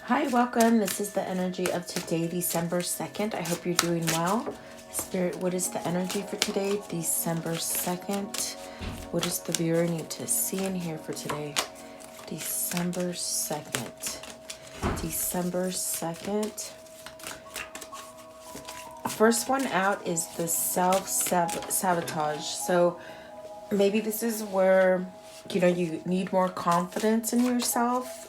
Hi, welcome. This is the energy of today, December 2nd. I hope you're doing well. Spirit, what is the energy for today, December 2nd? What does the viewer need to see and hear for today, December 2nd? December 2nd. First one out is the self-sabotage. So maybe this is where, you need more confidence in yourself.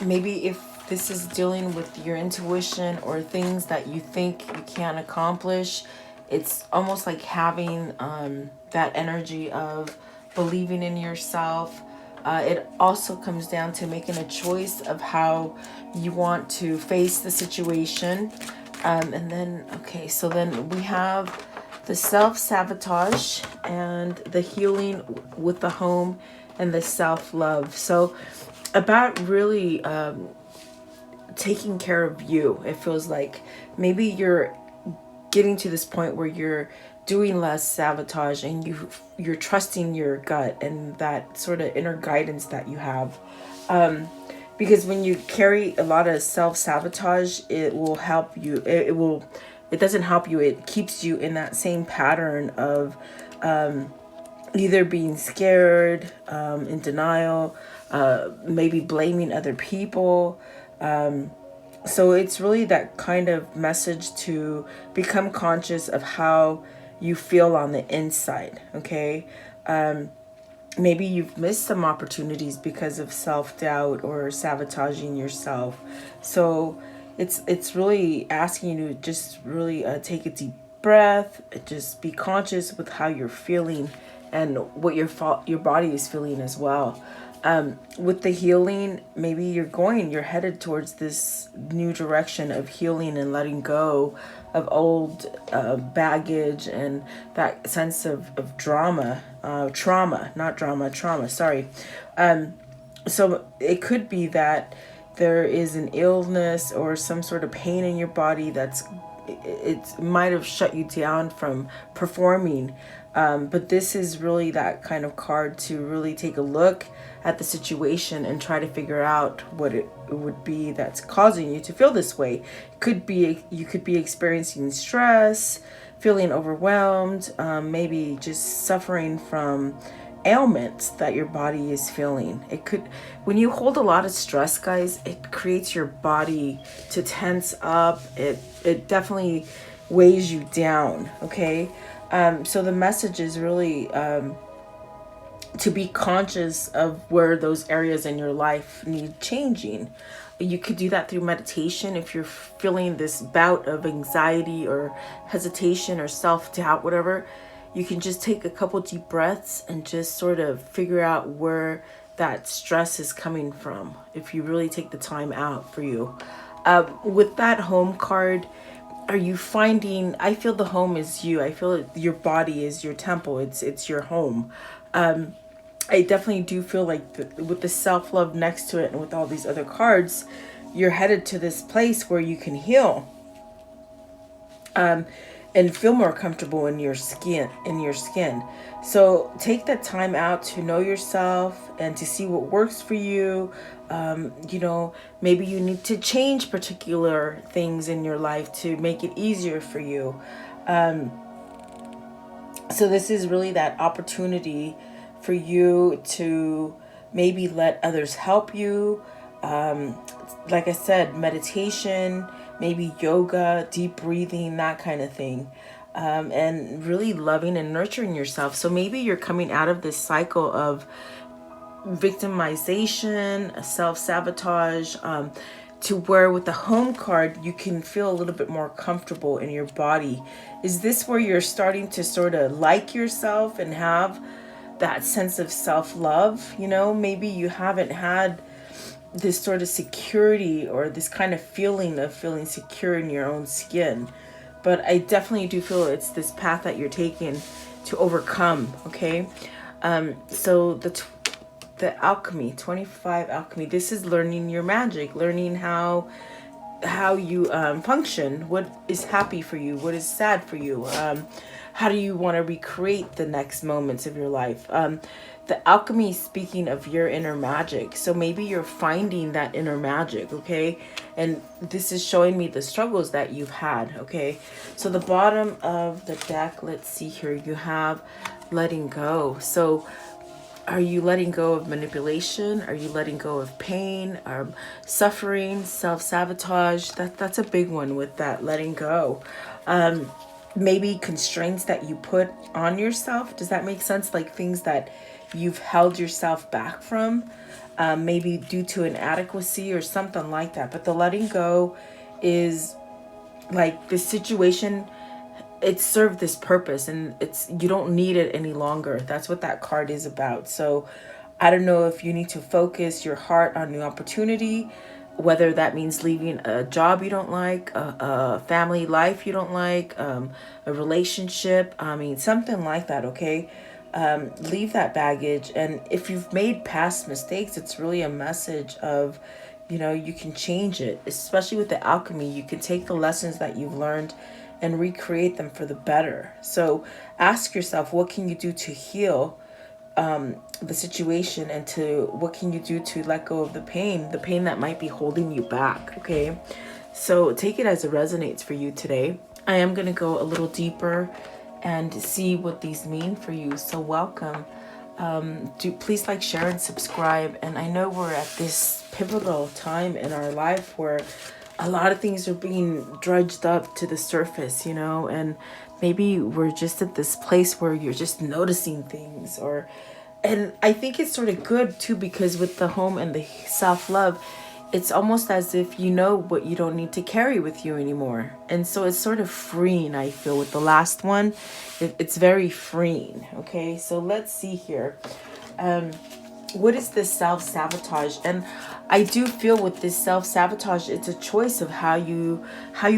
Maybe if this is dealing with your intuition or things that you think you can't accomplish, it's almost like having that energy of believing in yourself. It also comes down to making a choice of how you want to face the situation. And then, okay, so then we have the self-sabotage and the healing with the home and the self-love. So about really taking care of you. It feels like maybe you're getting to this point where you're doing less sabotage and you're trusting your gut and that sort of inner guidance that you have. Because when you carry a lot of self-sabotage, it will help you. It doesn't help you. It keeps you in that same pattern of either being scared, in denial, maybe blaming other people. So it's really that kind of message to become conscious of how you feel on the inside, okay? Maybe you've missed some opportunities because of self-doubt or sabotaging yourself. So it's really asking you to just really take a deep breath, just be conscious with how you're feeling and what your body is feeling as well. With the healing, maybe you're headed towards this new direction of healing and letting go of old baggage and that sense of trauma, sorry. So it could be that there is an illness or some sort of pain in your body it might have shut you down from performing. But this is really that kind of card to really take a look at the situation and try to figure out what it would be that's causing you to feel this way. You could be experiencing stress, feeling overwhelmed, maybe just suffering from ailments that your body is feeling. When you hold a lot of stress, guys, it creates your body to tense up. It definitely weighs you down, okay? So the message is really to be conscious of where those areas in your life need changing. You could do that through meditation if you're feeling this bout of anxiety or hesitation or self-doubt, whatever. You can just take a couple deep breaths and just sort of figure out where that stress is coming from if you really take the time out for you. With that home card, are you finding, I feel the home is you. I feel your body is your temple. It's your home. I definitely do feel like with the self-love next to it and with all these other cards, you're headed to this place where you can heal. And feel more comfortable in your skin. So take that time out to know yourself and to see what works for you. Maybe you need to change particular things in your life to make it easier for you. So this is really that opportunity for you to maybe let others help you. Like I said, meditation, maybe yoga, deep breathing, that kind of thing. And really loving and nurturing yourself. So maybe you're coming out of this cycle of victimization, self-sabotage, to where with the home card, you can feel a little bit more comfortable in your body. Is this where you're starting to sort of like yourself and have that sense of self-love? Maybe you haven't had this sort of security or this kind of feeling of feeling secure in your own skin. But I definitely do feel it's this path that you're taking to overcome, okay? So the alchemy, 25 alchemy, this is learning your magic, learning how you function, what is happy for you, what is sad for you, how do you want to recreate the next moments of your life? The alchemy is speaking of your inner magic. So maybe you're finding that inner magic, okay? And this is showing me the struggles that you've had, okay? So the bottom of the deck, let's see here, you have letting go. So are you letting go of manipulation? Are you letting go of pain, suffering, self-sabotage? That's a big one with that letting go. Maybe constraints that you put on yourself. Does that make sense? Like things that you've held yourself back from, maybe due to inadequacy or something like that. But the letting go is like the situation, it served this purpose and you don't need it any longer. That's what that card is about. So I don't know if you need to focus your heart on new opportunity, whether that means leaving a job you don't like, a family life you don't like, a relationship, I mean, something like that, okay? Leave that baggage. And if you've made past mistakes, it's really a message of, you know, you can change it, especially with the alchemy. You can take the lessons that you've learned and recreate them for the better. So ask yourself, what can you do to heal the situation, and to what can you do to let go of the pain that might be holding you back, okay? So take it as it resonates for you today. I am going to go a little deeper and see what these mean for you. So welcome. Please like, share, and subscribe. And I know we're at this pivotal time in our life where a lot of things are being dredged up to the surface, you know, and maybe we're just at this place where you're just noticing things, and I think it's sort of good too, because with the home and the self-love, it's almost as if you know what you don't need to carry with you anymore. And so it's sort of freeing, I feel, with the last one. It's very freeing, okay? So let's see here. What is this self-sabotage? And I do feel with this self-sabotage, it's a choice of how you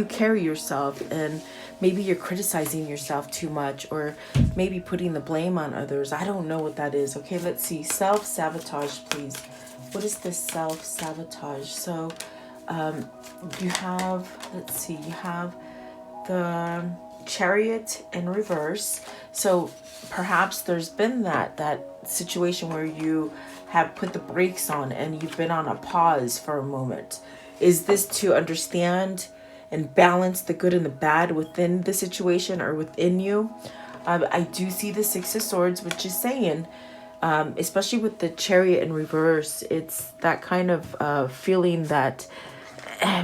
carry yourself, and maybe you're criticizing yourself too much, or maybe putting the blame on others. I don't know what that is. Okay, let's see. Self-sabotage, please. What is this self-sabotage? So you have, let's see, you have the Chariot in reverse. So perhaps there's been that situation where you have put the brakes on and you've been on a pause for a moment. Is this to understand and balance the good and the bad within the situation or within you? I do see the Six of Swords, which is saying, especially with the Chariot in reverse, it's that kind of feeling that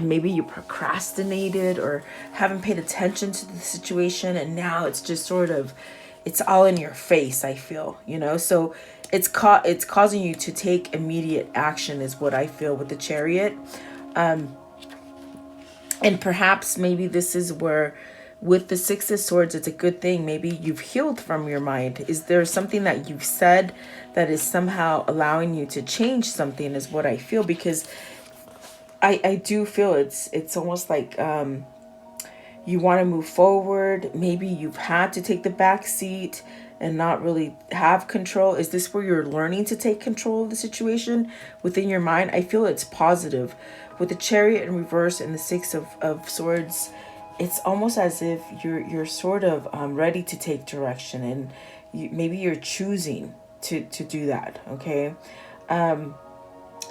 maybe you procrastinated or haven't paid attention to the situation, and now it's just sort of, it's all in your face, I feel, you know? So it's causing you to take immediate action is what I feel with the Chariot. And perhaps maybe this is where with the Six of Swords, it's a good thing. Maybe you've healed from your mind. Is there something that you've said that is somehow allowing you to change something is what I feel, because I do feel it's almost like you want to move forward. Maybe you've had to take the back seat and not really have control. Is this where you're learning to take control of the situation within your mind? I feel it's positive. With the Chariot in reverse and the Six of Swords, it's almost as if you're sort of ready to take direction, and maybe you're choosing to do that, okay?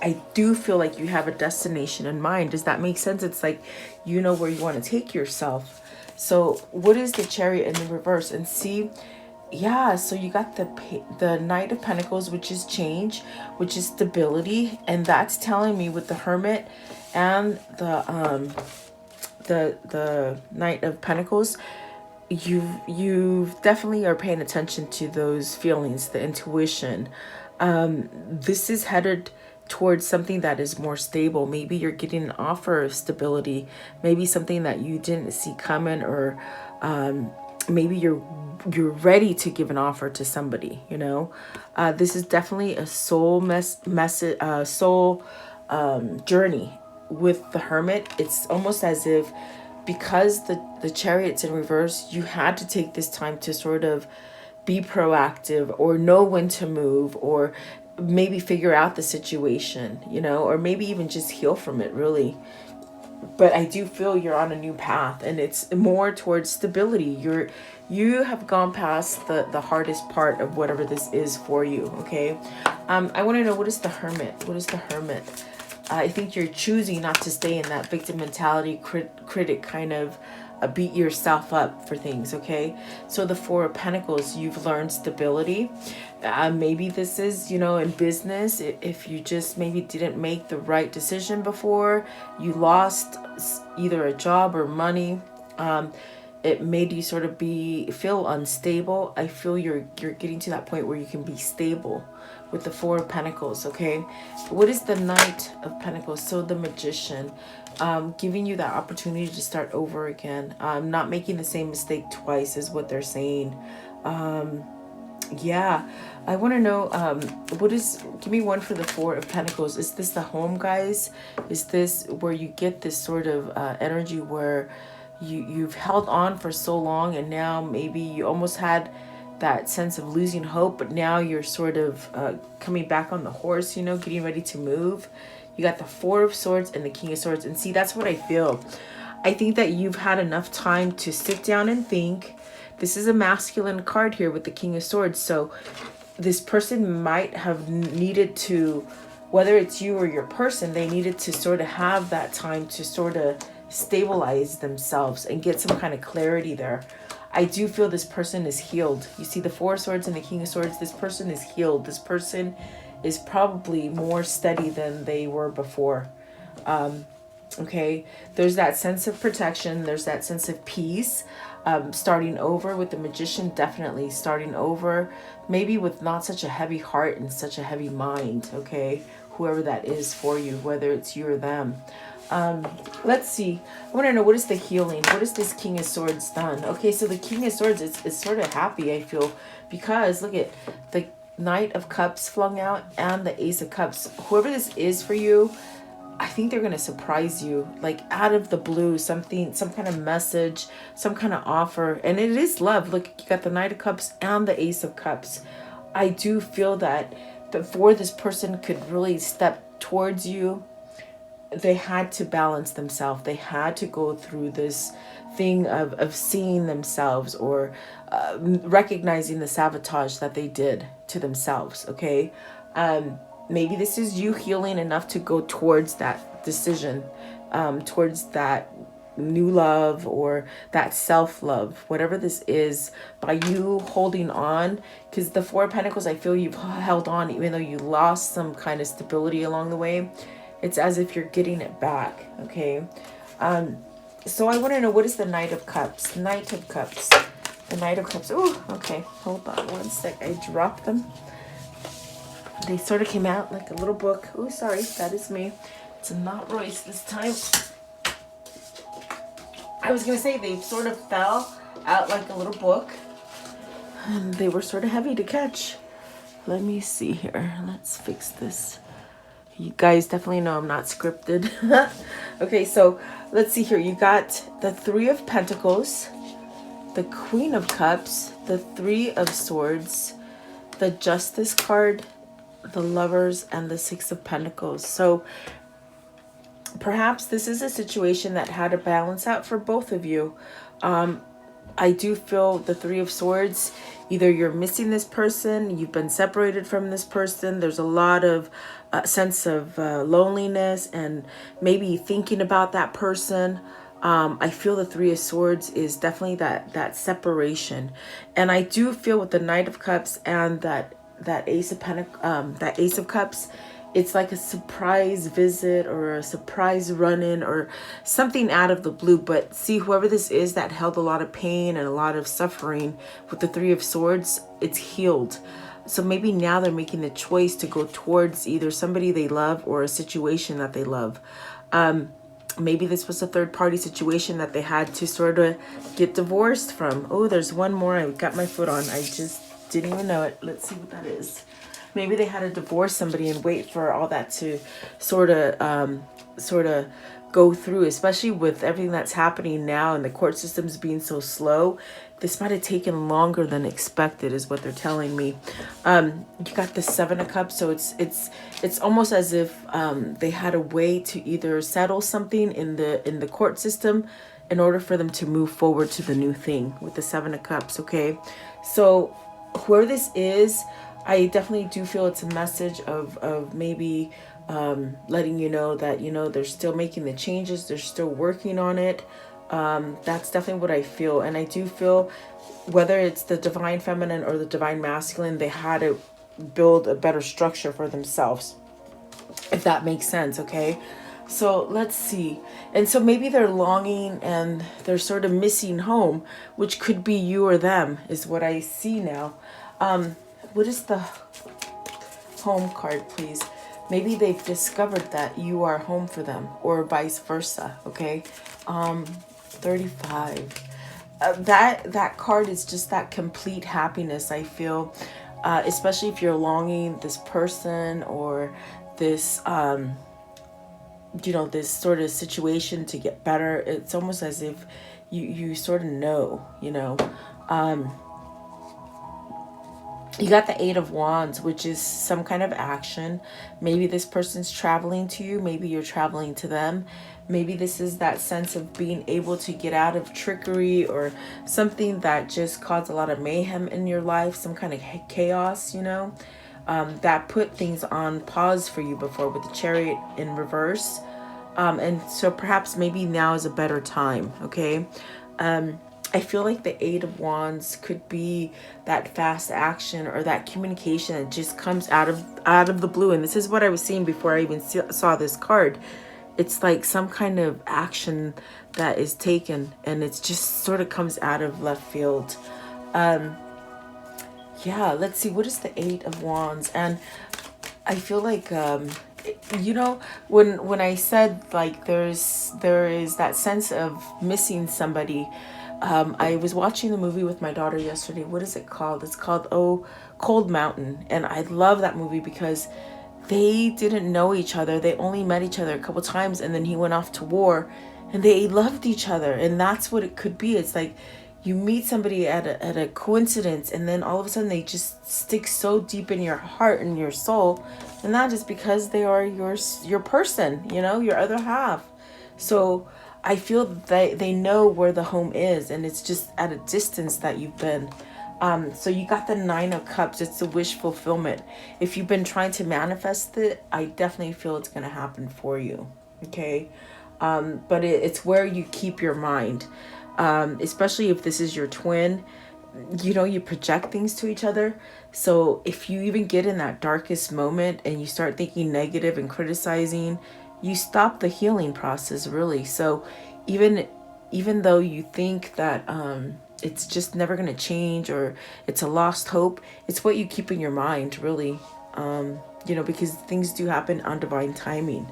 I do feel like you have a destination in mind. Does that make sense? It's like you know where you want to take yourself. So what is the Chariot in the reverse? And see, yeah, so you got the Knight of Pentacles, which is change, which is stability, and that's telling me with the Hermit and the Knight of Pentacles, you definitely are paying attention to those feelings, the intuition. This is headed towards something that is more stable. Maybe you're getting an offer of stability, maybe something that you didn't see coming, or maybe you're ready to give an offer to somebody, you know. This is definitely a soul journey. With the Hermit, it's almost as if, because the Chariot's in reverse, you had to take this time to sort of be proactive, or know when to move, or maybe figure out the situation, you know, or maybe even just heal from it, really. But I do feel you're on a new path, and it's more towards stability. You have gone past the hardest part of whatever this is for you. Okay. I want to know, what is the Hermit? What is the Hermit? I think you're choosing not to stay in that victim mentality, critic kind of beat yourself up for things. Okay. So the Four of Pentacles, you've learned stability. Maybe this is, in business, if you just maybe didn't make the right decision before, you lost either a job or money. It made you sort of feel unstable. I feel you're getting to that point where you can be stable with the Four of Pentacles. Okay. What is the Knight of Pentacles? So the Magician, giving you that opportunity to start over again, not making the same mistake twice is what they're saying. Yeah, I want to know, give me one for the Four of Pentacles. Is this the home, guys? Is this where you get this sort of energy where you've held on for so long, and now maybe you almost had that sense of losing hope, but now you're sort of coming back on the horse, getting ready to move. You got the Four of Swords and the King of Swords. And see, that's what I feel. I think that you've had enough time to sit down and think. This is a masculine card here with the King of Swords. So this person might have needed to, whether it's you or your person, they needed to sort of have that time to sort of stabilize themselves and get some kind of clarity there. I do feel this person is healed. You see the Four of Swords and the King of Swords. This person is healed. This person is probably more steady than they were before. Okay, there's that sense of protection. There's that sense of peace. Starting over with the Magician, definitely starting over, maybe with not such a heavy heart and such a heavy mind. Okay, whoever that is for you, whether it's you or them. Let's see. I want to know, what is the healing? What is this King of Swords done? Okay, so the King of Swords is sort of happy, I feel, because look at the Knight of Cups flung out and the Ace of Cups. Whoever this is for you, I think they're going to surprise you, like out of the blue, some kind of message, some kind of offer. And it is love. Look, you got the Knight of Cups and the Ace of Cups. I do feel that before this person could really step towards you, they had to balance themselves. They had to go through this thing of seeing themselves, or recognizing the sabotage that they did to themselves. Okay. Maybe this is you healing enough to go towards that decision, towards that new love or that self-love, whatever this is, by you holding on. Because the Four of Pentacles, I feel you've held on even though you lost some kind of stability along the way. It's as if you're getting it back. Okay. So I want to know, what is the Knight of Cups? Knight of Cups. The Knight of Cups. Oh, okay. Hold on one sec. I dropped them. They sort of came out like a little book. Oh, sorry. That is me. It's not Royce this time. I was going to say they sort of fell out like a little book. And they were sort of heavy to catch. Let me see here. Let's fix this. You guys definitely know I'm not scripted. Okay, so let's see here. You got the Three of Pentacles, the Queen of Cups, the Three of Swords, the Justice card, the Lovers, and the Six of Pentacles. So perhaps this is a situation that had to balance out for both of you. I do feel the Three of Swords, either you're missing this person, you've been separated from this person, there's a lot of sense of loneliness and maybe thinking about that person. I feel the Three of Swords is definitely that separation. And I do feel with the Knight of Cups and that Ace of that Ace of Cups, it's like a surprise visit or a surprise run-in or something out of the blue. But see, whoever this is that held a lot of pain and a lot of suffering with the Three of Swords, it's healed. So maybe now they're making the choice to go towards either somebody they love or a situation that they love. Maybe this was a third-party situation that they had to sort of get divorced from. Oh, there's one more I got my foot on. I just didn't even know it. Let's see what that is. Maybe they had to divorce somebody and wait for all that to sort of sort of go through, especially with everything that's happening now and the court systems being so slow. This might have taken longer than expected, is what they're telling me. You got the Seven of Cups, so it's almost as if they had a way to either settle something in the court system in order for them to move forward to the new thing with the Seven of Cups. Okay, so whoever this is, I definitely do feel it's a message of maybe letting you know that, you know, they're still making the changes, they're still working on it. That's definitely what I feel. And I do feel, whether it's the divine feminine or the divine masculine, they had to build a better structure for themselves, if that makes sense. Okay, so let's see. And so maybe they're longing and they're sort of missing home, which could be you or them, is what I see now. What is the home card, please? Maybe they've discovered that you are home for them, or vice versa. Okay, 35. That card is just that complete happiness, I feel, especially if you're longing this person or this you know, this sort of situation to get better. It's almost as if you sort of know, you know. You got the Eight of Wands, which is some kind of action. Maybe this person's traveling to you. Maybe you're traveling to them. Maybe this is that sense of being able to get out of trickery or something that just caused a lot of mayhem in your life, some kind of chaos, you know, that put things on pause for you before with the Chariot in reverse. And so perhaps maybe now is a better time, okay? I feel like the Eight of Wands could be that fast action or that communication that just comes out of the blue. And this is what I was seeing before I even saw this card. It's like some kind of action that is taken, and it's just sort of comes out of left field. Yeah, let's see. What is the Eight of Wands? And I feel like, you know, when I said like there is that sense of missing somebody. I was watching the movie with my daughter yesterday. What is it called? It's called Cold Mountain. And I love that movie because they didn't know each other. They only met each other a couple times, and then he went off to war and they loved each other. And that's what it could be. It's like you meet somebody at a coincidence, and then all of a sudden they just stick so deep in your heart and your soul. And not just because they are your person, you know, your other half. So I feel that they know where the home is, and it's just at a distance that you've been. So you got the Nine of Cups. It's a wish fulfillment. If you've been trying to manifest it, I definitely feel it's going to happen for you. Okay. But it's where you keep your mind, especially if this is your twin. You know, you project things to each other. So if you even get in that darkest moment and you start thinking negative and criticizing, you stop the healing process, really. So even though you think that it's just never going to change or it's a lost hope, it's what you keep in your mind, really. You know, because things do happen on divine timing.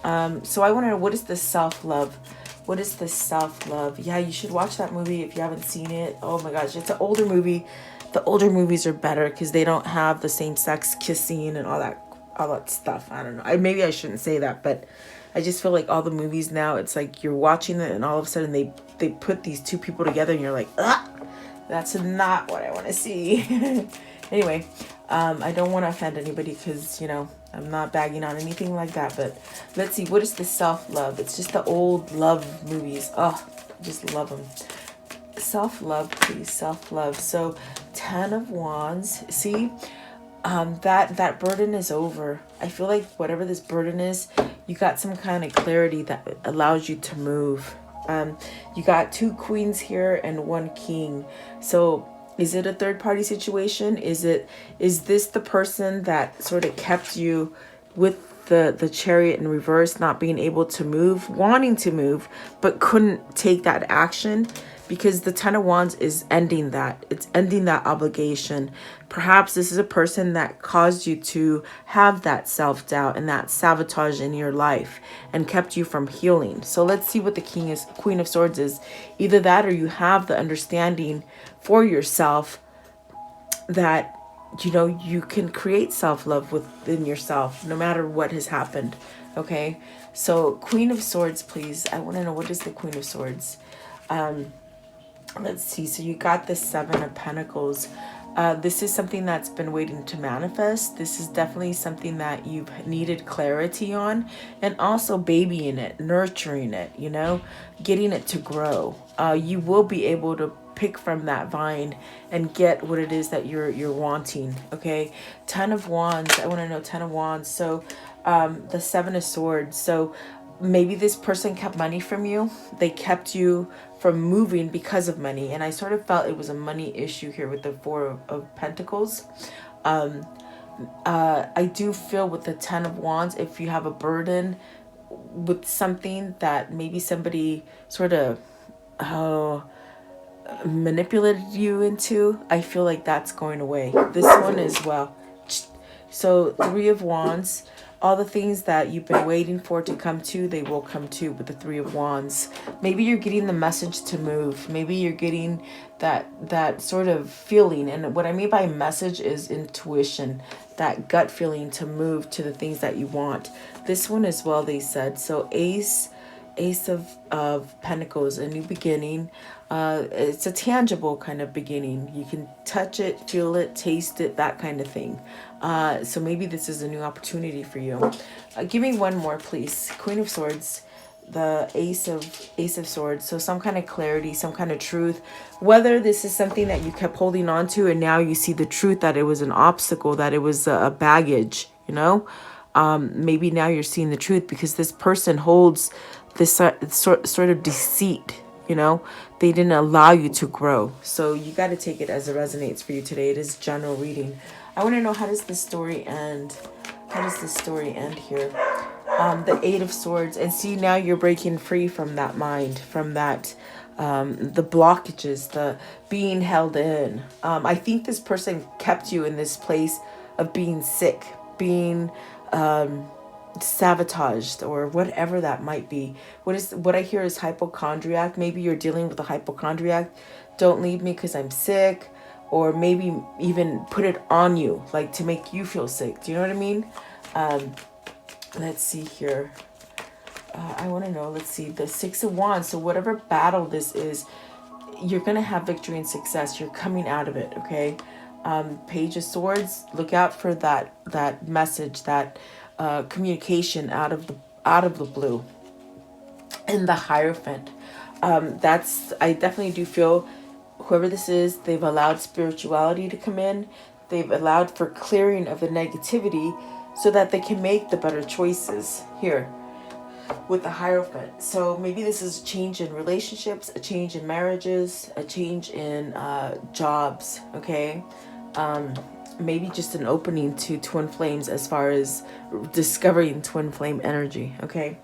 So I want to know, what is the self-love? What is the self-love? Yeah, you should watch that movie if you haven't seen it. Oh my gosh, it's an older movie. The older movies are better because they don't have the same-sex kissing and all that stuff. I don't know. Maybe I shouldn't say that, but I just feel like all the movies now, it's like you're watching it and all of a sudden they put these two people together and you're like, ah, that's not what I want to see. Anyway, I don't want to offend anybody because, you know, I'm not bagging on anything like that. But let's see, what is the self-love? It's just the old love movies. Oh, I just love them. Self-love, please. Self-love. So 10 of Wands. See, that burden is over. I feel like whatever this burden is, you got some kind of clarity that allows you to move. You got 2 queens here and 1 king. So is it a third party situation? Is this the person that sort of kept you with the Chariot in reverse, not being able to move, wanting to move, but couldn't take that action? Because the 10 of Wands is ending that. It's ending that obligation. Perhaps this is a person that caused you to have that self-doubt and that sabotage in your life and kept you from healing. So let's see what the Queen of Swords is. Either that, or you have the understanding for yourself that, you know, you can create self-love within yourself no matter what has happened. Okay. So Queen of Swords, please. I want to know, what is the Queen of Swords? Let's see. So you got the Seven of Pentacles. This is something that's been waiting to manifest. This is definitely something that you've needed clarity on, and also babying it, nurturing it, you know, getting it to grow. You will be able to pick from that vine and get what it is that you're wanting. Okay. 10 of Wands. I want to know 10 of Wands. So the Seven of Swords. So maybe this person kept money from you. They kept you from moving because of money. And I sort of felt it was a money issue here with the Four of Pentacles. I do feel with the 10 of Wands, if you have a burden with something that maybe somebody sort of manipulated you into, I feel like that's going away. This one as well. So Three of Wands, all the things that you've been waiting for to come to, they will come to with the Three of Wands. Maybe you're getting the message to move. Maybe you're getting that sort of feeling. And what I mean by message is intuition, that gut feeling to move to the things that you want. This one as well, they said. So Ace of Pentacles, a new beginning. It's a tangible kind of beginning. You can touch it, feel it, taste it, that kind of thing. So maybe this is a new opportunity for you. Give me one more, please. Queen of Swords, the Ace of Swords. So some kind of clarity, some kind of truth. Whether this is something that you kept holding on to and now you see the truth, that it was an obstacle, that it was a baggage, you know. Maybe now you're seeing the truth, because this person holds this sort of deceit, you know. They didn't allow you to grow. So you got to take it as it resonates for you today. It is general reading. I want to know, how does this story end? How does this story end here? The Eight of Swords. And see, now you're breaking free from that mind, from that the blockages, the being held in. I think this person kept you in this place of being sick, being sabotaged, or whatever that might be. What I hear is hypochondriac. Maybe you're dealing with a hypochondriac. Don't leave me because I'm sick. Or maybe even put it on you, like to make you feel sick. Do you know what I mean? Let's see here. I want to know, let's see, the Six of Wands. So whatever battle this is, you're going to have victory and success. You're coming out of it, okay? Page of Swords, look out for that message, that communication out of the blue. And the Hierophant. I definitely do feel, whoever this is, they've allowed spirituality to come in. They've allowed for clearing of the negativity so that they can make the better choices here with the Hierophant. So maybe this is a change in relationships, a change in marriages, a change in jobs, okay? Maybe just an opening to twin flames as far as discovering twin flame energy, okay?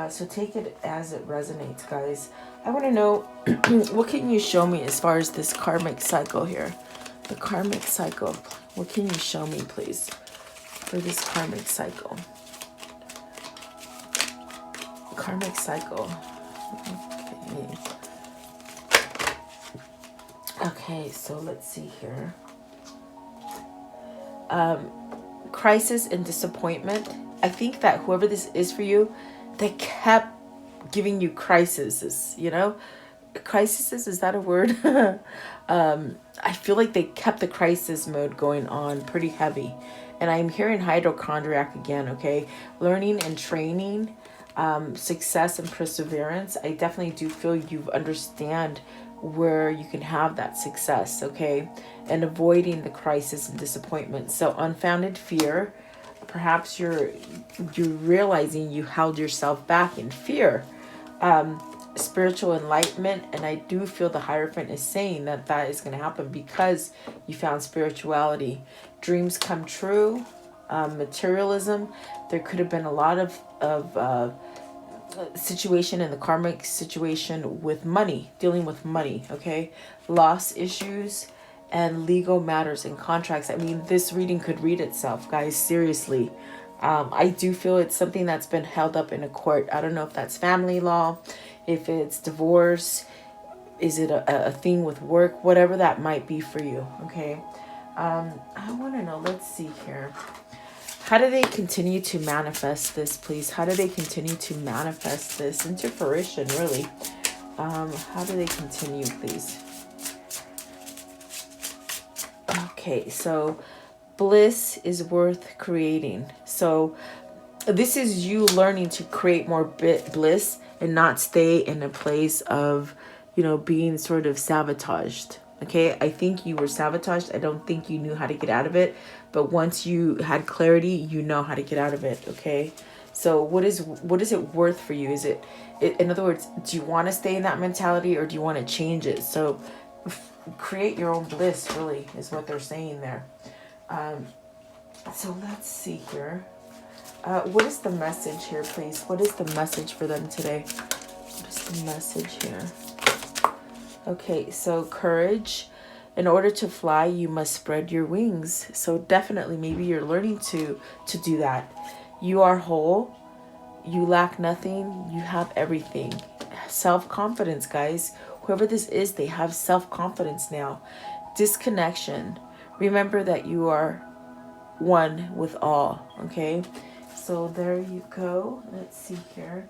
So take it as it resonates, guys. I want to know, what can you show me as far as this karmic cycle here? The karmic cycle. What can you show me, please, for this karmic cycle? Karmic cycle. Okay, so let's see here. Crisis and disappointment. I think that whoever this is for you, they kept giving you crises, you know? Crises, is that a word? I feel like they kept the crisis mode going on pretty heavy. And I'm hearing hypochondriac again, okay? Learning and training, success and perseverance. I definitely do feel you understand where you can have that success, okay? And avoiding the crisis and disappointment. So unfounded fear. Perhaps you're realizing you held yourself back in fear. Spiritual enlightenment, and I do feel the Hierophant is saying that is going to happen because you found spirituality. Dreams come true. Materialism. There could have been a lot of situation in the karmic situation with money, dealing with money, okay? Loss issues and legal matters and contracts. I mean, this reading could read itself, guys, seriously. I do feel it's something that's been held up in a court. I don't know if that's family law, if it's divorce, is it a thing with work, whatever that might be for you, okay? I want to know, let's see here. How do they continue to manifest this, please? How do they continue to manifest this into fruition, really? How do they continue, please? Okay, so bliss is worth creating. So this is you learning to create more bliss and not stay in a place of, being sort of sabotaged. Okay, I think you were sabotaged. I don't think you knew how to get out of it. But once you had clarity, you know how to get out of it. Okay, so what is it worth for you? Is it, in other words, do you want to stay in that mentality or do you want to change it? So create your own bliss, really, is what they're saying there. So let's see here. What is the message here, please? What is the message for them today? What is the message here? Okay, so courage. In order to fly, you must spread your wings. So definitely, maybe you're learning to do that. You are whole. You lack nothing. You have everything. Self-confidence, guys. Whoever this is, they have self-confidence now. Disconnection. Remember that you are one with all, okay? So there you go. Let's see here.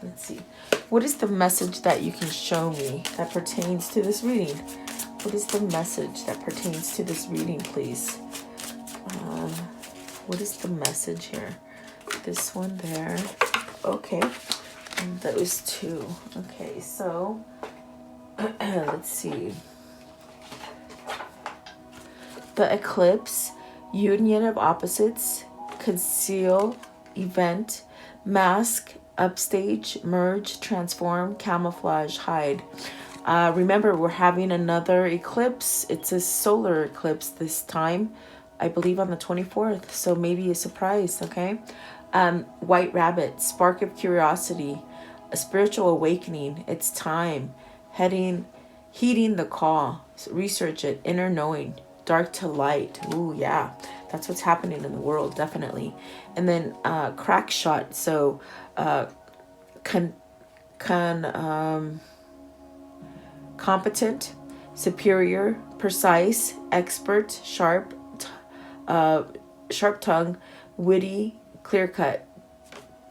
Let's see. What is the message that you can show me that pertains to this reading? What is the message that pertains to this reading, please? What is the message here? This one there. Okay. And those two. Okay, so let's see. The eclipse, union of opposites, conceal, event, mask, upstage, merge, transform, camouflage, hide. Remember, we're having another eclipse. It's a solar eclipse this time, I believe on the 24th. So maybe a surprise, okay? White rabbit, spark of curiosity, a spiritual awakening. It's time. Heeding the call. Research it. Inner knowing. Dark to light. Ooh, yeah. That's what's happening in the world, definitely. And then crack shot. So competent, superior, precise, expert, sharp tongue, witty, clear cut.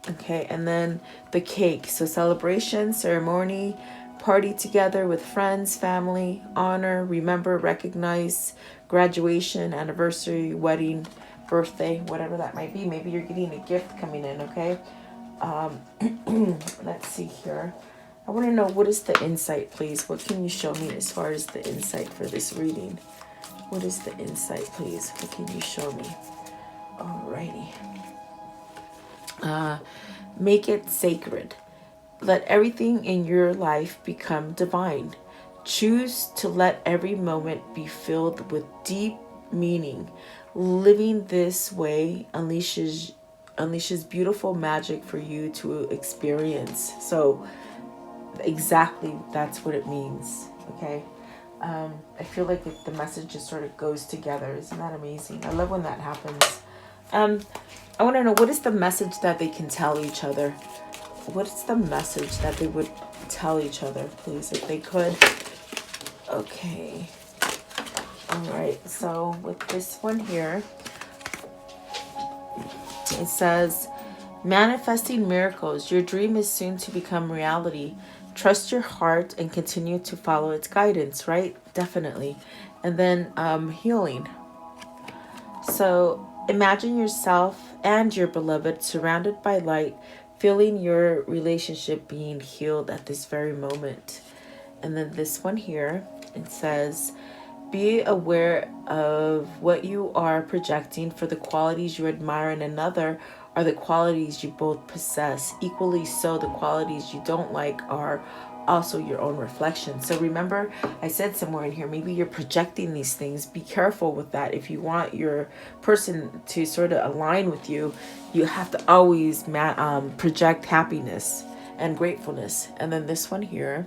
Okay, and then the cake. So celebration, ceremony, party together with friends, family, honor, remember, recognize, graduation, anniversary, wedding, birthday, whatever that might be. Maybe you're getting a gift coming in, okay? Let's see here. I want to know, what is the insight, please? What can you show me as far as the insight for this reading? What is the insight, please? What can you show me? Alrighty. Make it sacred. Let everything in your life become divine. Choose to let every moment be filled with deep meaning. Living this way unleashes beautiful magic for you to experience. So exactly, that's what it means. Okay. I feel like the message just sort of goes together. Isn't that amazing? I love when that happens. I want to know, what is the message that they can tell each other? What's the message that they would tell each other, please, if they could? Okay. All right. So with this one here, it says, manifesting miracles. Your dream is soon to become reality. Trust your heart and continue to follow its guidance, right? Definitely. And then healing. So imagine yourself and your beloved surrounded by light, feeling your relationship being healed at this very moment. And then this one here, it says, be aware of what you are projecting, for the qualities you admire in another are the qualities you both possess. Equally so, the qualities you don't like are also your own reflection. So remember, I said somewhere in here, maybe you're projecting these things. Be careful with that. If you want your person to sort of align with you, you have to always project happiness and gratefulness. And then this one here,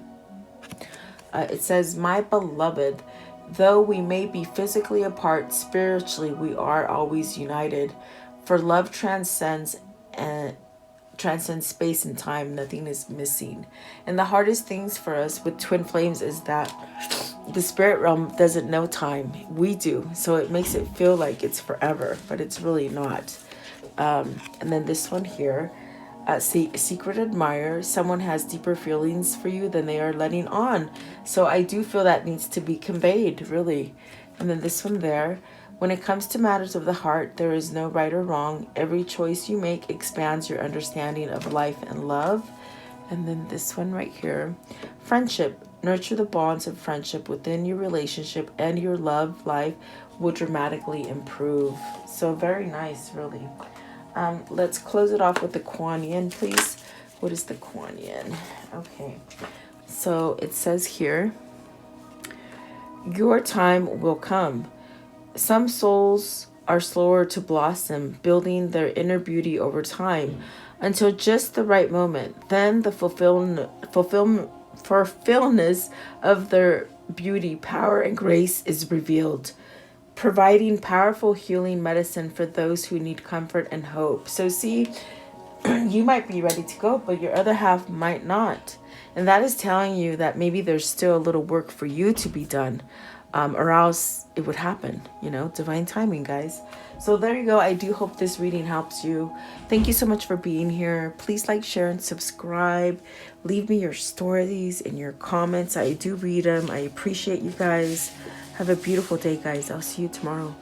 it says, my beloved, though we may be physically apart, spiritually we are always united. For love transcends and transcends space and time. Nothing is missing. And the hardest things for us with twin flames is that the spirit realm doesn't know time. We do. So it makes it feel like it's forever, but it's really not. And then this one here, secret admirer. Someone has deeper feelings for you than they are letting on. So I do feel that needs to be conveyed, really. And then this one there, when it comes to matters of the heart, there is no right or wrong. Every choice you make expands your understanding of life and love. And then this one right here, friendship. Nurture the bonds of friendship within your relationship, and your love life will dramatically improve. So very nice, really. Let's close it off with the Kuan Yin, please. What is the Kuan Yin? Okay. So it says here, your time will come. Some souls are slower to blossom, building their inner beauty over time until just the right moment. Then the fulfillment of their beauty, power, and grace is revealed, providing powerful healing medicine for those who need comfort and hope. So see, you might be ready to go, but your other half might not. And that is telling you that maybe there's still a little work for you to be done, or else it would happen, you know, divine timing, guys. So there you go. I do hope this reading helps you. Thank you so much for being here. Please like, share, and subscribe. Leave me your stories and your comments. I do read them. I appreciate you guys. Have a beautiful day, guys. I'll see you tomorrow.